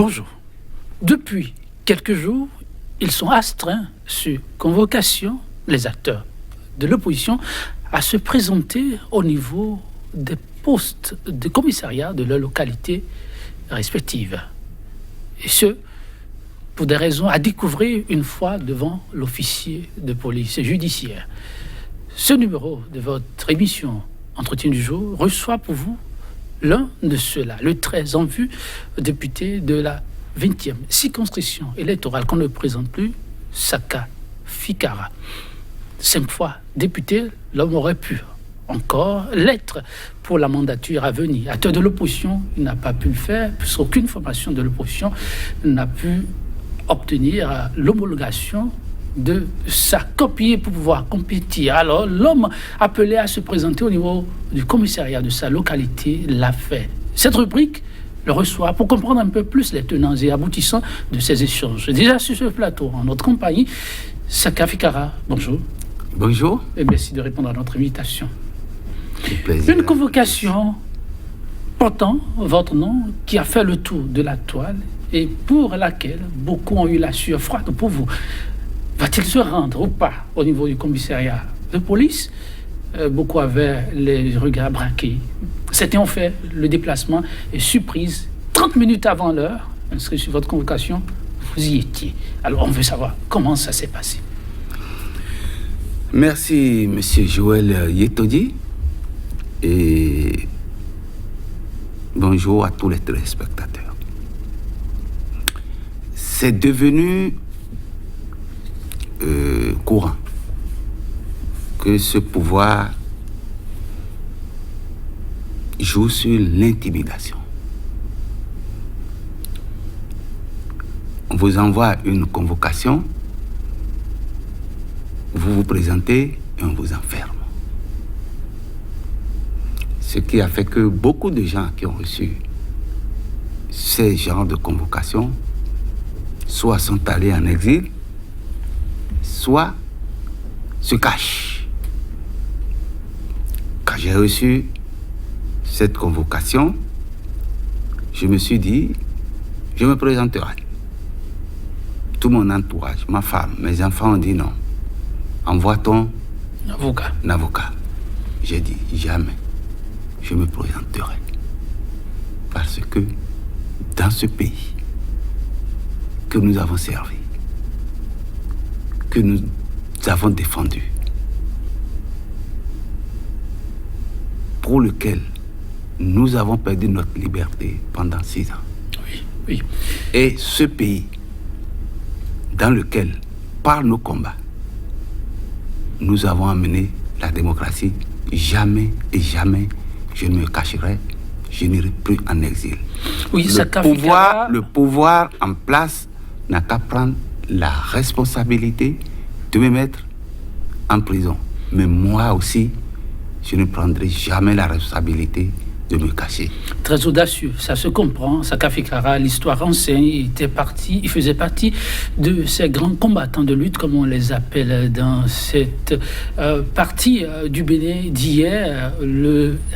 Bonjour. Depuis quelques jours, ils sont astreints sur convocation, les acteurs de l'opposition, à se présenter au niveau des postes de commissariat de leur localité respective. Et ce, pour des raisons à découvrir une fois devant l'officier de police judiciaire. Ce numéro de votre émission Entretien du jour reçoit pour vous l'un de ceux-là, le très en vue député de la 20e circonscription électorale qu'on ne présente plus, Saka Fikara. 5 fois député, l'homme aurait pu encore l'être pour la mandature à venir. Acteur de l'opposition, il n'a pas pu le faire, puisqu'aucune formation de l'opposition n'a pu obtenir l'homologation de sa copie pour pouvoir compétir. Alors, l'homme appelé à se présenter au niveau du commissariat de sa localité l'a fait. Cette rubrique le reçoit pour comprendre un peu plus les tenants et aboutissants de ces échanges. Déjà sur ce plateau, en notre compagnie, Saka Fikara, bonjour. Bonjour. Et merci de répondre à notre invitation. Plaisir. Une convocation portant votre nom qui a fait le tour de la toile et pour laquelle beaucoup ont eu la sueur froide pour vous. Va-t-il se rendre ou pas au niveau du commissariat de police? Beaucoup avaient les regards braqués. Certains ont fait le déplacement et surprise, 30 minutes avant l'heure, inscrit sur votre convocation, vous y étiez. Alors on veut savoir comment ça s'est passé. Merci, monsieur Joël Yetodi. Et bonjour à tous les téléspectateurs. C'est devenu courant que ce pouvoir joue sur l'intimidation. On vous envoie une convocation, vous vous présentez et on vous enferme. Ce qui a fait que beaucoup de gens qui ont reçu ces genres de convocations soit sont allés en exil, soit se cachent. Quand j'ai reçu cette convocation, je me suis dit, je me présenterai. Tout mon entourage, ma femme, mes enfants ont dit non. Envoie-t-on un avocat. J'ai dit, jamais je me présenterai. Parce que dans ce pays que nous avons servi, que nous avons défendu, pour lequel nous avons perdu notre liberté pendant 6 ans. Oui. Et ce pays dans lequel, par nos combats, nous avons amené la démocratie, jamais et jamais je ne me cacherai, je n'irai plus en exil. Oui, le pouvoir en place n'a qu'à prendre la responsabilité de me mettre en prison. Mais moi aussi, je ne prendrai jamais la responsabilité de me cacher. Très audacieux, ça se comprend. Saka Fikara, l'histoire enseigne, il faisait partie de ces grands combattants de lutte, comme on les appelle dans cette partie du Bénin d'hier,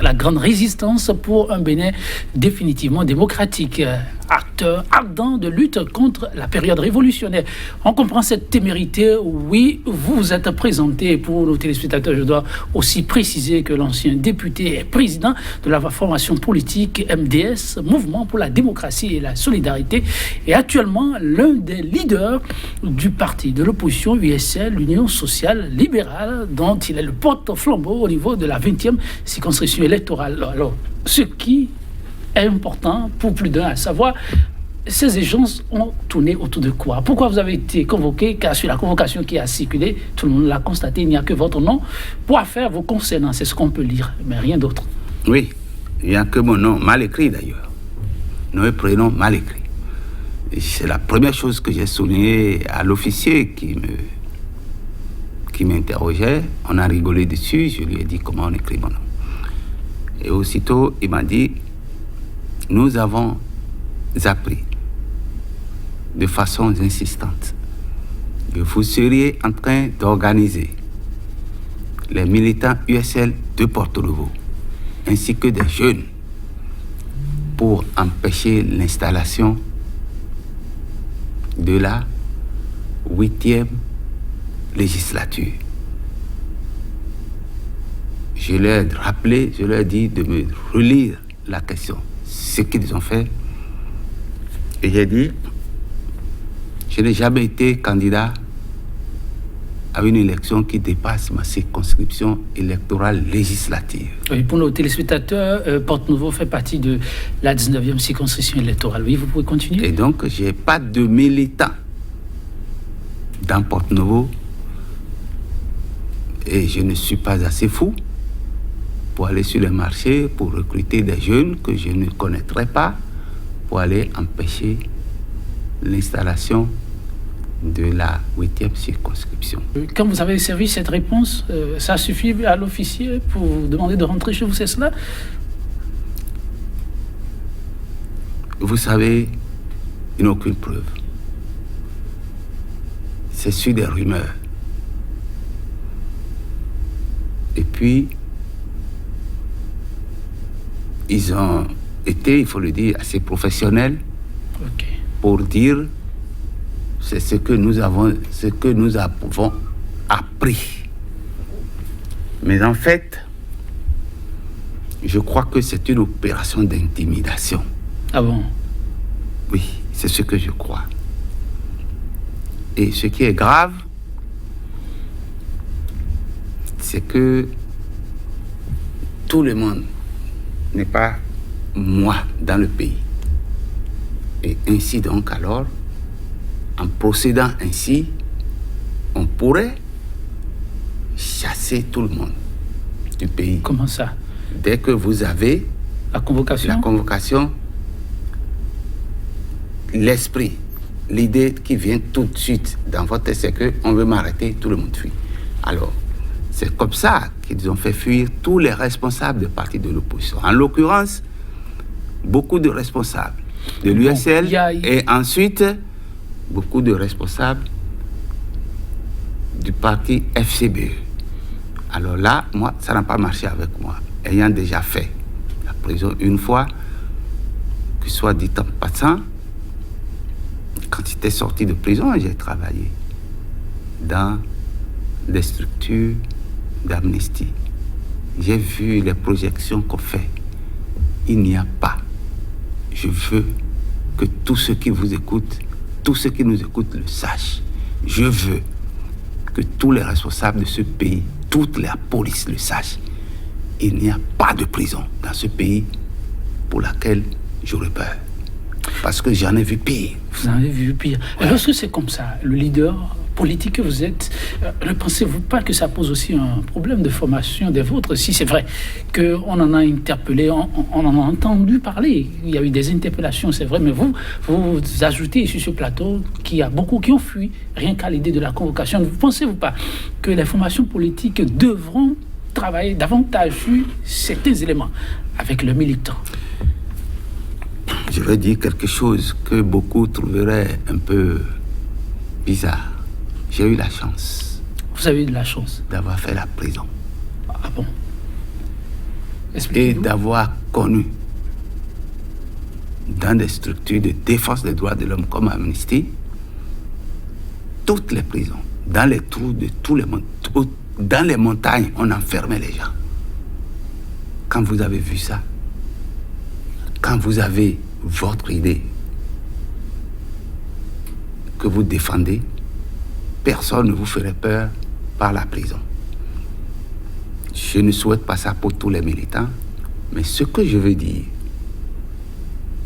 la grande résistance pour un Bénin définitivement démocratique. Acteur ardent de lutte contre la période révolutionnaire. On comprend cette témérité. Oui, vous vous êtes présenté pour nos téléspectateurs. Je dois aussi préciser que l'ancien député est président de la formation politique MDS, Mouvement pour la démocratie et la solidarité, et actuellement l'un des leaders du parti de l'opposition USL, l'Union sociale libérale, dont il est le porte-flambeau au niveau de la 20e circonscription électorale. Alors, ce qui est important pour plus d'un, à savoir, ces échanges ont tourné autour de quoi? Pourquoi vous avez été convoqué? Car sur la convocation qui a circulé, tout le monde l'a constaté, il n'y a que votre nom pour affaire vous concernant, c'est ce qu'on peut lire, mais rien d'autre. Oui, il n'y a que mon nom, mal écrit d'ailleurs. Nom et prénom mal écrit. Et c'est la première chose que j'ai souligné à l'officier qui m'interrogeait. On a rigolé dessus, je lui ai dit comment on écrit mon nom. Et aussitôt, il m'a dit, nous avons appris de façon insistante que vous seriez en train d'organiser les militants USL de Porto-Novo ainsi que des jeunes pour empêcher l'installation de la 8e législature. Je leur ai rappelé, je leur ai dit de me relire la question, ce qu'ils ont fait. Et j'ai dit, je n'ai jamais été candidat à une élection qui dépasse ma circonscription électorale législative. Oui, pour nos téléspectateurs, Porte-Nouveau fait partie de la 19e circonscription électorale. Oui, vous pouvez continuer. Et donc, je n'ai pas de militant dans Porte-Nouveau. Et je ne suis pas assez fou pour aller sur le marché, pour recruter des jeunes que je ne connaîtrais pas, pour aller empêcher l'installation de la 8e circonscription. Quand vous avez servi cette réponse, ça suffit à l'officier pour vous demander de rentrer chez vous, c'est cela? Vous savez, il n'y a aucune preuve. C'est sur des rumeurs. Et puis, ils ont été, il faut le dire, assez professionnels pour dire c'est ce que nous avons appris. Mais en fait, je crois que c'est une opération d'intimidation. Ah bon? Oui, c'est ce que je crois. Et ce qui est grave, c'est que tout le monde n'est pas moi dans le pays. Et ainsi donc alors, en procédant ainsi, on pourrait chasser tout le monde du pays. Comment ça? Dès que vous avez la convocation, l'esprit, l'idée qui vient tout de suite dans votre tête, c'est qu'on veut m'arrêter, tout le monde fuit. Alors, c'est comme ça qu'ils ont fait fuir tous les responsables des partis de l'opposition. En l'occurrence, beaucoup de responsables de l'USL et ensuite beaucoup de responsables du parti FCBE. Alors là, moi, ça n'a pas marché avec moi. Ayant déjà fait la prison une fois, que soit dit en passant, quand j'étais sorti de prison, j'ai travaillé dans des structures d'amnistie. J'ai vu les projections qu'on fait. Il n'y a pas. Je veux que tous ceux qui vous écoutent, tous ceux qui nous écoutent le sachent. Je veux que tous les responsables de ce pays, toute la police le sache. Il n'y a pas de prison dans ce pays pour laquelle j'aurais peur. Parce que j'en ai vu pire. Vous en avez vu pire. Ouais. Lorsque c'est comme ça, le leader politique que vous êtes, ne pensez-vous pas que ça pose aussi un problème de formation des vôtres? Si c'est vrai qu'on en a interpellé, on en a entendu parler, il y a eu des interpellations, c'est vrai, mais vous ajoutez sur ce plateau qu'il y a beaucoup qui ont fui, rien qu'à l'idée de la convocation. Ne pensez-vous pas que les formations politiques devront travailler davantage sur certains éléments avec le militant? Je vais dire quelque chose que beaucoup trouveraient un peu bizarre. J'ai eu la chance. Vous avez eu de la chance d'avoir fait la prison. Ah bon? Et d'avoir connu dans des structures de défense des droits de l'homme comme Amnesty, toutes les prisons, dans les trous de tous les mondes, dans les montagnes, on enfermait les gens. Quand vous avez vu ça, quand vous avez votre idée que vous défendez, personne ne vous ferait peur par la prison. Je ne souhaite pas ça pour tous les militants, mais ce que je veux dire,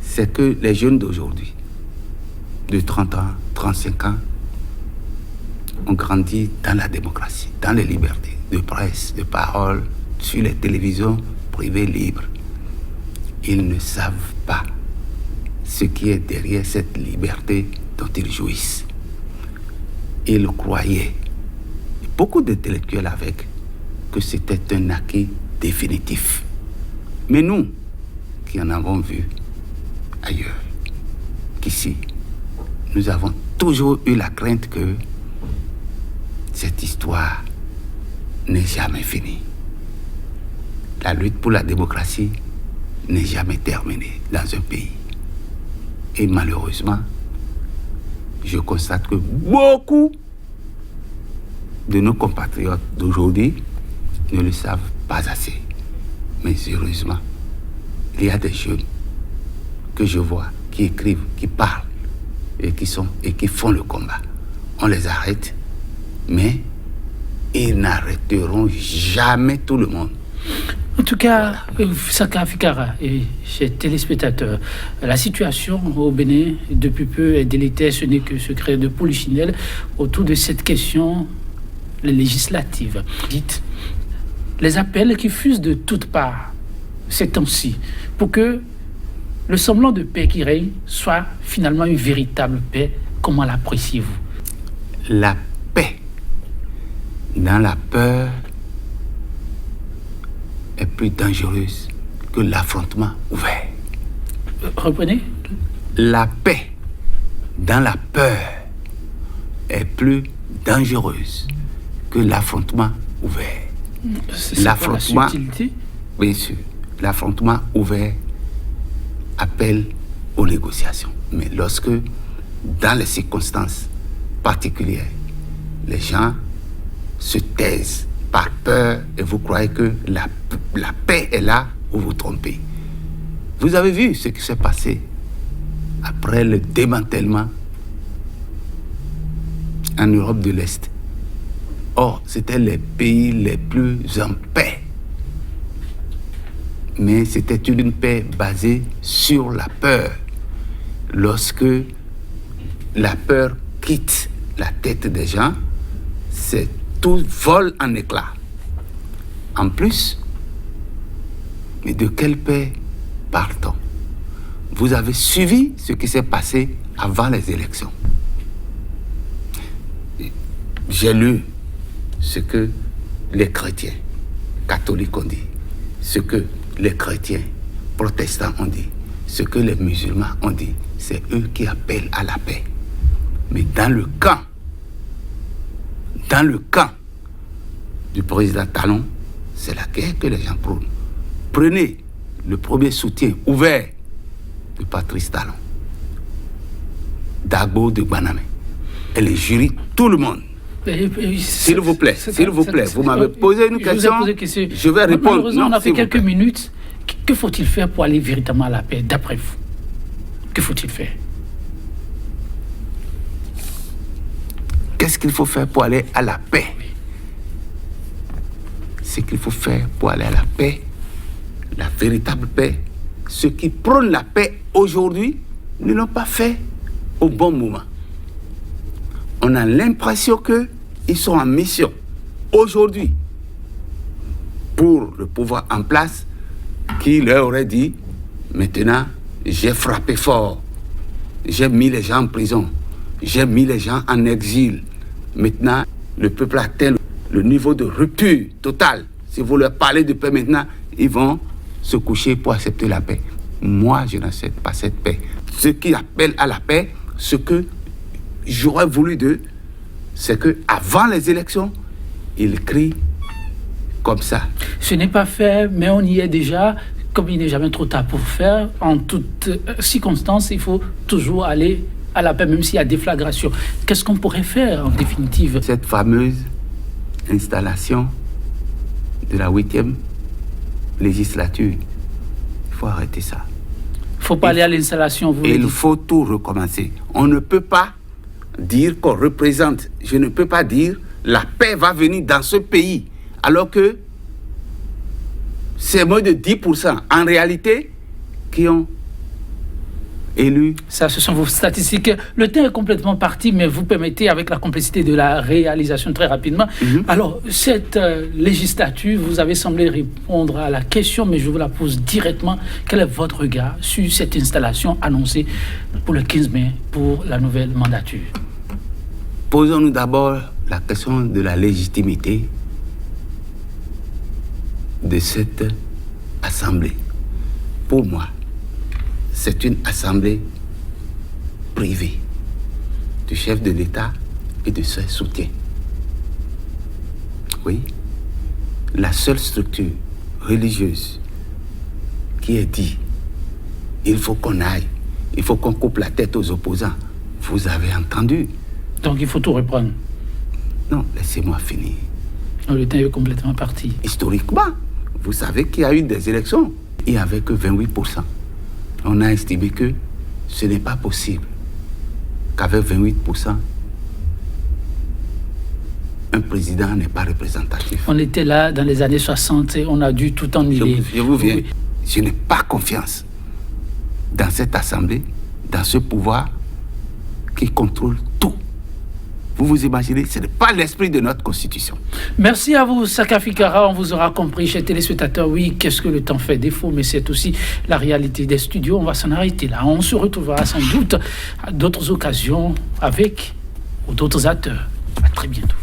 c'est que les jeunes d'aujourd'hui, de 30 ans, 35 ans, ont grandi dans la démocratie, dans les libertés de presse, de parole, sur les télévisions privées libres. Ils ne savent pas ce qui est derrière cette liberté dont ils jouissent. Ils croyaient, beaucoup d'intellectuels avec, que c'était un acquis définitif. Mais nous, qui en avons vu ailleurs, qu'ici, nous avons toujours eu la crainte que cette histoire n'est jamais finie. La lutte pour la démocratie n'est jamais terminée dans un pays. Et malheureusement, je constate que beaucoup de nos compatriotes d'aujourd'hui ne le savent pas assez. Mais heureusement, il y a des jeunes que je vois qui écrivent, qui parlent et qui font le combat. On les arrête, mais ils n'arrêteront jamais tout le monde. En tout cas, Saka Fikara et chers téléspectateurs, la situation au Bénin depuis peu est délétère. Ce n'est que secret de polichinelle autour de cette question législative. Dites, les appels qui fusent de toutes parts ces temps-ci pour que le semblant de paix qui règne soit finalement une véritable paix. Comment l'appréciez-vous? La paix dans la peur est plus dangereuse que l'affrontement ouvert. Reprenez. La paix dans la peur est plus dangereuse que l'affrontement ouvert. C'est l'affrontement, bien sûr, l'affrontement ouvert appelle aux négociations. Mais lorsque, dans les circonstances particulières, les gens se taisent par peur et vous croyez que la paix est là, vous vous trompez. Vous avez vu ce qui s'est passé après le démantèlement en Europe de l'Est. Or, c'était les pays les plus en paix. Mais c'était une paix basée sur la peur. Lorsque la peur quitte la tête des gens, tout vole en éclats. En plus, mais de quelle paix parle-t-on? Vous avez suivi ce qui s'est passé avant les élections. J'ai lu ce que les chrétiens catholiques ont dit, ce que les chrétiens protestants ont dit, ce que les musulmans ont dit. C'est eux qui appellent à la paix. Mais dans le camp du président Talon, c'est la guerre que les gens prônent. Prenez le premier soutien ouvert de Patrice Talon, d'Agbo de Gbanamé, et les jurys, tout le monde. S'il vous plaît, vous m'avez posé une question, je vais répondre. Malheureusement, on a fait quelques minutes. Que faut-il faire pour aller véritablement à la paix, d'après vous? Que faut-il faire? Qu'est-ce qu'il faut faire pour aller à la paix? Ce qu'il faut faire pour aller à la paix, la véritable paix, ceux qui prônent la paix aujourd'hui ne l'ont pas fait au bon moment. On a l'impression qu'ils sont en mission aujourd'hui pour le pouvoir en place qui leur aurait dit maintenant j'ai frappé fort, j'ai mis les gens en prison, j'ai mis les gens en exil. Maintenant, le peuple atteint le niveau de rupture totale. Si vous leur parlez de paix maintenant, ils vont se coucher pour accepter la paix. Moi, je n'accepte pas cette paix. Ceux qui appellent à la paix, ce que j'aurais voulu d'eux, c'est qu'avant les élections, ils crient comme ça. Ce n'est pas fait, mais on y est déjà. Comme il n'est jamais trop tard pour faire, en toutes circonstances, il faut toujours aller à la paix, même s'il y a déflagration. Qu'est-ce qu'on pourrait faire en définitive? Cette fameuse installation de la 8e législature, il faut arrêter ça. Il ne faut pas aller à l'installation, vous. Il faut tout recommencer. On ne peut pas dire qu'on représente, je ne peux pas dire la paix va venir dans ce pays, alors que c'est moins de 10% en réalité qui ont élu. Ça, ce sont vos statistiques. Le temps est complètement parti, mais vous permettez, avec la complicité de la réalisation très rapidement. Alors, cette législature, vous avez semblé répondre à la question, mais je vous la pose directement. Quel est votre regard sur cette installation annoncée pour le 15 mai, pour la nouvelle mandature? Posons-nous d'abord la question de la légitimité de cette assemblée. Pour moi, c'est une assemblée privée du chef de l'État et de ses soutiens. Oui, la seule structure religieuse qui est dit, il faut qu'on aille, il faut qu'on coupe la tête aux opposants, Vous avez entendu. Donc il faut tout reprendre. Non, laissez-moi finir. Le temps est complètement parti. Historiquement, vous savez qu'il y a eu des élections. Il n'y avait que 28%. On a estimé que ce n'est pas possible qu'avec 28%, un président n'est pas représentatif. On était là dans les années 60 et on a dû tout annuler. Je vous viens. Oui. Je n'ai pas confiance dans cette assemblée, dans ce pouvoir qui contrôle tout. Vous vous imaginez, ce n'est pas l'esprit de notre Constitution. Merci à vous, Saka Fikara. On vous aura compris, chers téléspectateurs. Oui, qu'est-ce que le temps fait défaut, mais c'est aussi la réalité des studios. On va s'en arrêter là. On se retrouvera sans doute à d'autres occasions avec d'autres acteurs. À très bientôt.